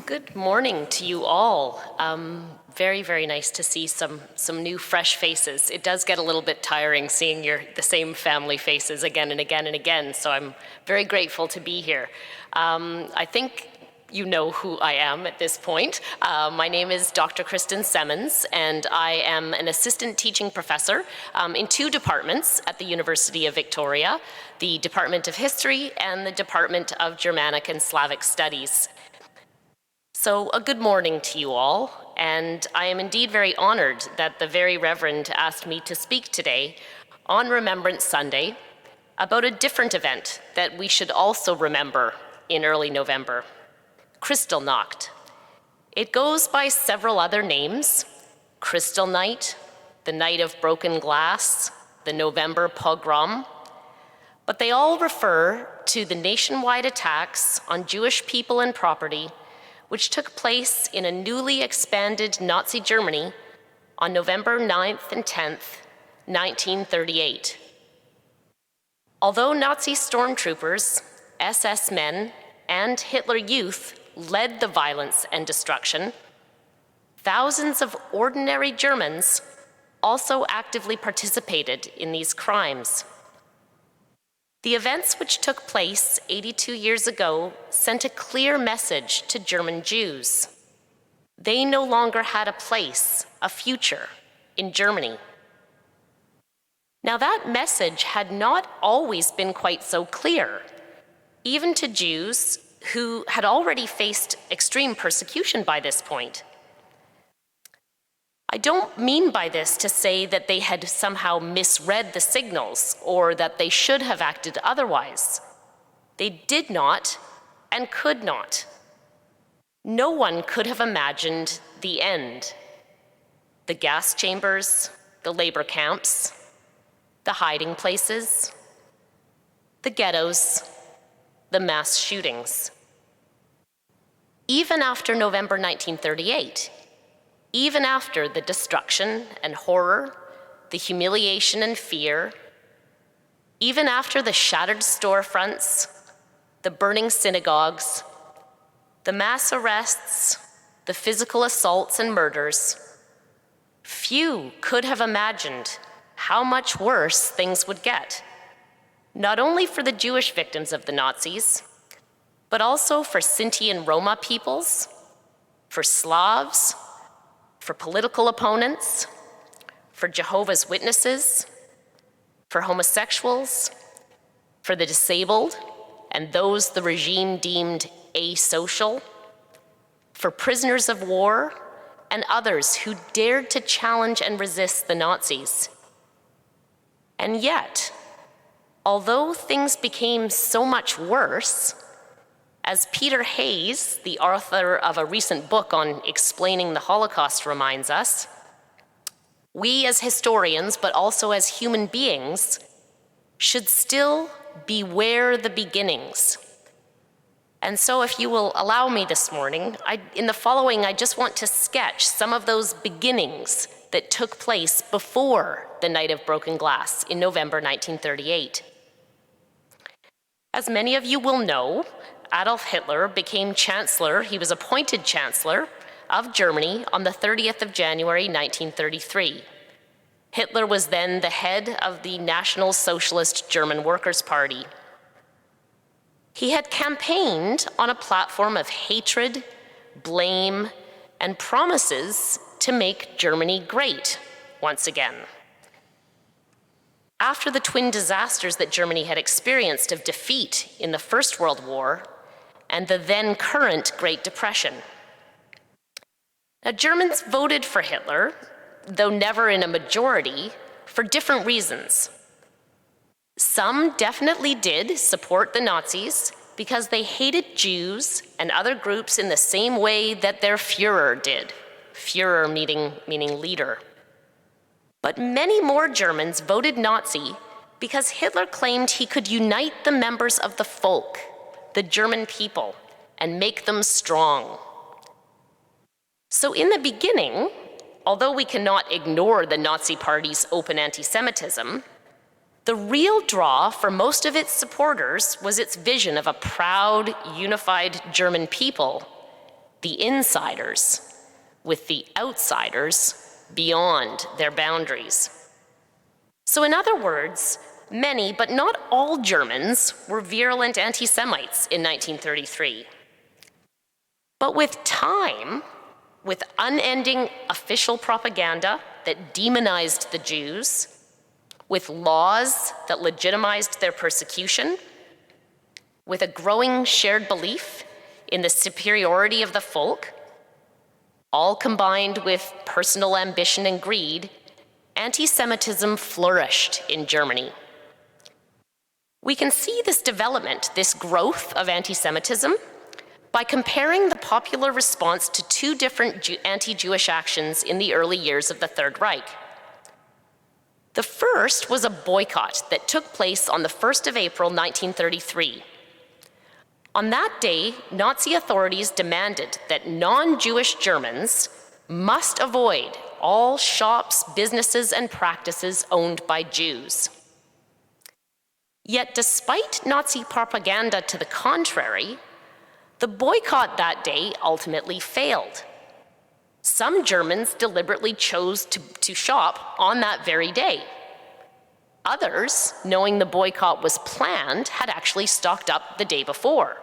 Good morning to you all. Very, very nice to see some new, fresh faces. It does get a little bit tiring seeing the same family faces again and again and again, so I'm very grateful to be here. I think you know who I am at this point. My name is Dr. Kristin Semmens, and I am an assistant teaching professor in two departments at the University of Victoria, the Department of History and the Department of Germanic and Slavic Studies. So a good morning to you all, and I am indeed very honored that the Very Reverend asked me to speak today on Remembrance Sunday about a different event that we should also remember in early November, Kristallnacht. It goes by several other names: Kristallnacht, the Night of Broken Glass, the November Pogrom, but they all refer to the nationwide attacks on Jewish people and property which took place in a newly expanded Nazi Germany on November 9th and 10th, 1938. Although Nazi stormtroopers, SS men, and Hitler Youth led the violence and destruction, thousands of ordinary Germans also actively participated in these crimes. The events which took place 82 years ago sent a clear message to German Jews. They no longer had a place, a future, in Germany. Now that message had not always been quite so clear, even to Jews who had already faced extreme persecution by this point. I don't mean by this to say that they had somehow misread the signals or that they should have acted otherwise. They did not and could not. No one could have imagined the end. The gas chambers, the labor camps, the hiding places, the ghettos, the mass shootings. Even after November 1938, even after the destruction and horror, the humiliation and fear, even after the shattered storefronts, the burning synagogues, the mass arrests, the physical assaults and murders, few could have imagined how much worse things would get, not only for the Jewish victims of the Nazis, but also for Sinti and Roma peoples, for Slavs, for political opponents, for Jehovah's Witnesses, for homosexuals, for the disabled and those the regime deemed asocial, for prisoners of war and others who dared to challenge and resist the Nazis. And yet, although things became so much worse, as Peter Hayes, the author of a recent book on explaining the Holocaust, reminds us, we as historians, but also as human beings, should still beware the beginnings. And so if you will allow me this morning, in the following, I just want to sketch some of those beginnings that took place before the Night of Broken Glass in November 1938. As many of you will know, Adolf Hitler became Chancellor. He was appointed Chancellor of Germany on the 30th of January, 1933. Hitler was then the head of the National Socialist German Workers' Party. He had campaigned on a platform of hatred, blame, and promises to make Germany great once again. After the twin disasters that Germany had experienced of defeat in the First World War and the then current Great Depression. Now, Germans voted for Hitler, though never in a majority, for different reasons. Some definitely did support the Nazis because they hated Jews and other groups in the same way that their Führer did. Führer meaning leader. But many more Germans voted Nazi because Hitler claimed he could unite the members of the folk, the German people, and make them strong. So in the beginning, although we cannot ignore the Nazi Party's open anti-Semitism, the real draw for most of its supporters was its vision of a proud, unified German people the insiders with the outsiders beyond their boundaries. So in other words, many, but not all Germans were virulent anti-Semites in 1933. But with time, with unending official propaganda that demonized the Jews, with laws that legitimized their persecution, with a growing shared belief in the superiority of the folk, all combined with personal ambition and greed, anti-Semitism flourished in Germany. We can see this development, this growth of anti-Semitism, by comparing the popular response to two different anti-Jewish actions in the early years of the Third Reich. The first was a boycott that took place on the 1st of April, 1933. On that day, Nazi authorities demanded that non-Jewish Germans must avoid all shops, businesses, and practices owned by Jews. Yet despite Nazi propaganda to the contrary, the boycott that day ultimately failed. Some Germans deliberately chose to shop on that very day. Others, knowing the boycott was planned, had actually stocked up the day before.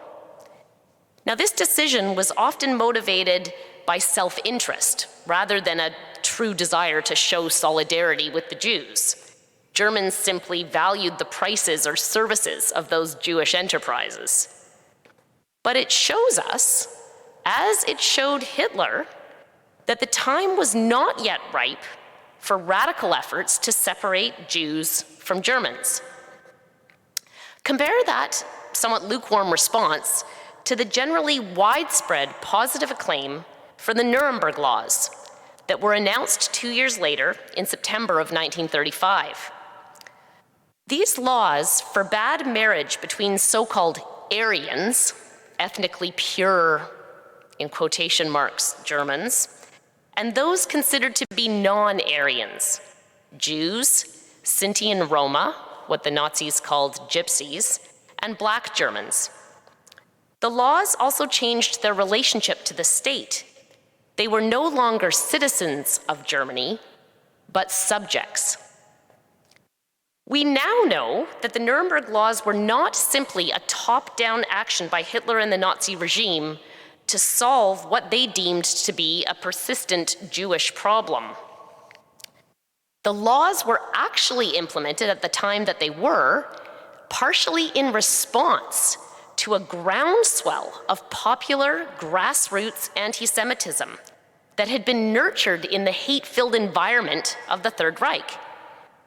Now, this decision was often motivated by self-interest rather than a true desire to show solidarity with the Jews. Germans simply valued the prices or services of those Jewish enterprises. But it shows us, as it showed Hitler, that the time was not yet ripe for radical efforts to separate Jews from Germans. Compare that somewhat lukewarm response to the generally widespread positive acclaim for the Nuremberg laws that were announced 2 years later in September of 1935. These laws forbade marriage between so-called Aryans, ethnically pure, in quotation marks, Germans, and those considered to be non-Aryans, Jews, Sinti and Roma, what the Nazis called gypsies, and black Germans. The laws also changed their relationship to the state. They were no longer citizens of Germany, but subjects. We now know that the Nuremberg laws were not simply a top-down action by Hitler and the Nazi regime to solve what they deemed to be a persistent Jewish problem. The laws were actually implemented at the time that they were, partially in response to a groundswell of popular grassroots anti-Semitism that had been nurtured in the hate-filled environment of the Third Reich,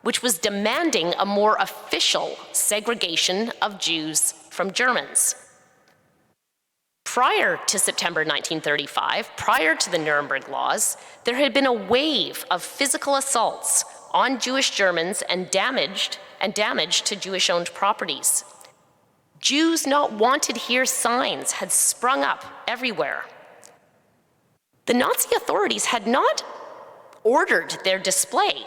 which was demanding a more official segregation of Jews from Germans. Prior to September 1935, prior to the Nuremberg laws, there had been a wave of physical assaults on Jewish Germans and damage to Jewish-owned properties. Jews not wanted here signs had sprung up everywhere. The Nazi authorities had not ordered their display.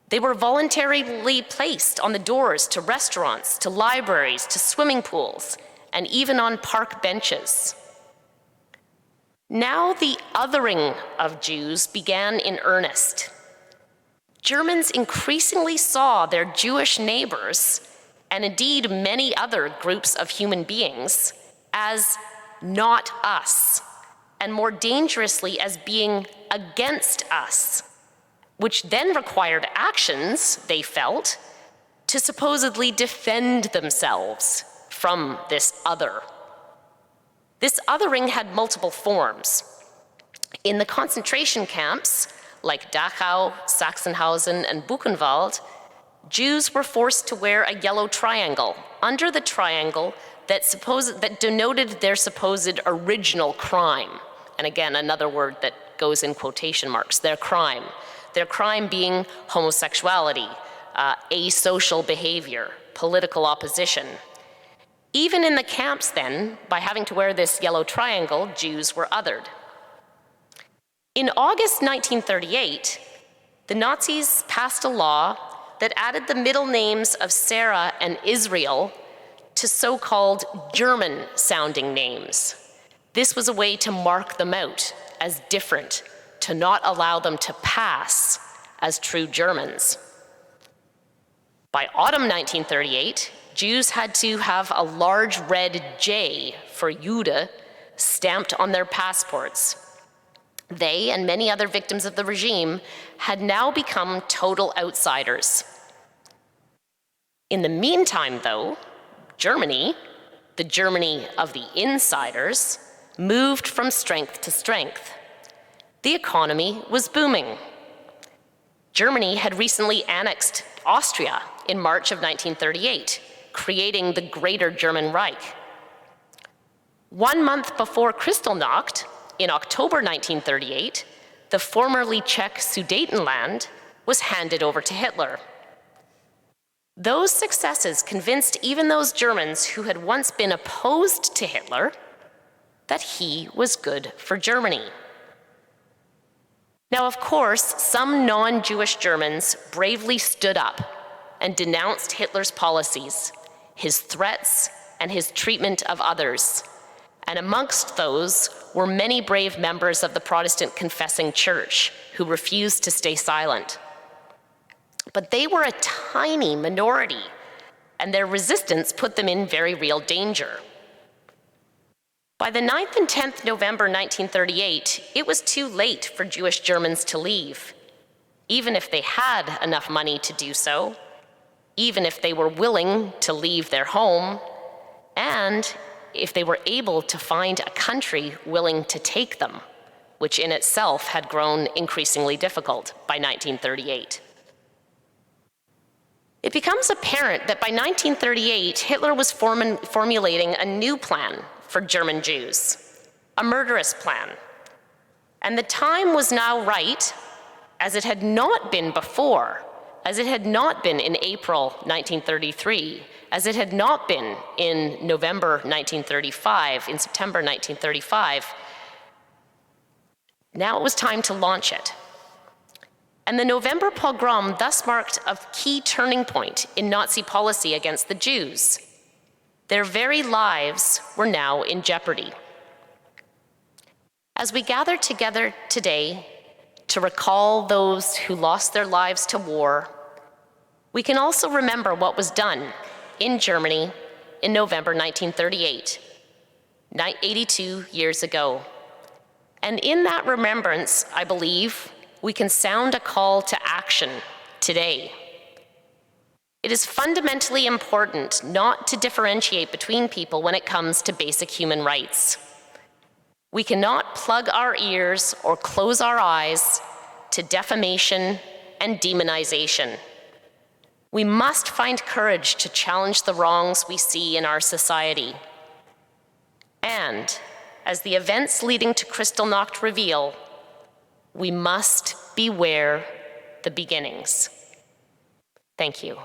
They were voluntarily placed on the doors to restaurants, to libraries, to swimming pools, and even on park benches. Now the othering of Jews began in earnest. Germans increasingly saw their Jewish neighbors, and indeed many other groups of human beings, as not us, and more dangerously as being against us, which then required actions, they felt, to supposedly defend themselves from this other. This othering had multiple forms. In the concentration camps, like Dachau, Sachsenhausen, and Buchenwald, Jews were forced to wear a yellow triangle under the triangle that denoted their supposed original crime. And again, another word that goes in quotation marks, their crime. Their crime being homosexuality, asocial behavior, political opposition. Even in the camps then, by having to wear this yellow triangle, Jews were othered. In August 1938, the Nazis passed a law that added the middle names of Sarah and Israel to so-called German-sounding names. This was a way to mark them out as different, to not allow them to pass as true Germans. By autumn 1938, Jews had to have a large red J for Jude stamped on their passports. They and many other victims of the regime had now become total outsiders. In the meantime, though, Germany, the Germany of the insiders, moved from strength to strength. The economy was booming. Germany had recently annexed Austria in March of 1938, creating the Greater German Reich. 1 month before Kristallnacht, in October 1938, the formerly Czech Sudetenland was handed over to Hitler. Those successes convinced even those Germans who had once been opposed to Hitler that he was good for Germany. Now, of course, some non-Jewish Germans bravely stood up and denounced Hitler's policies, his threats, and his treatment of others. And amongst those were many brave members of the Protestant confessing church who refused to stay silent. But they were a tiny minority, and their resistance put them in very real danger. By the 9th and 10th November 1938, it was too late for Jewish Germans to leave, even if they had enough money to do so, even if they were willing to leave their home, and if they were able to find a country willing to take them, which in itself had grown increasingly difficult by 1938. It becomes apparent that by 1938, Hitler was formulating a new plan for German Jews, a murderous plan. And the time was now right, as it had not been before, as it had not been in April 1933, as it had not been in November 1935, in September 1935. Now it was time to launch it. And the November pogrom thus marked a key turning point in Nazi policy against the Jews. Their very lives were now in jeopardy. As we gather together today to recall those who lost their lives to war, we can also remember what was done in Germany in November 1938, 82 years ago. And in that remembrance, I believe, we can sound a call to action today. It is fundamentally important not to differentiate between people when it comes to basic human rights. We cannot plug our ears or close our eyes to defamation and demonization. We must find courage to challenge the wrongs we see in our society. And, as the events leading to Kristallnacht reveal, we must beware the beginnings. Thank you.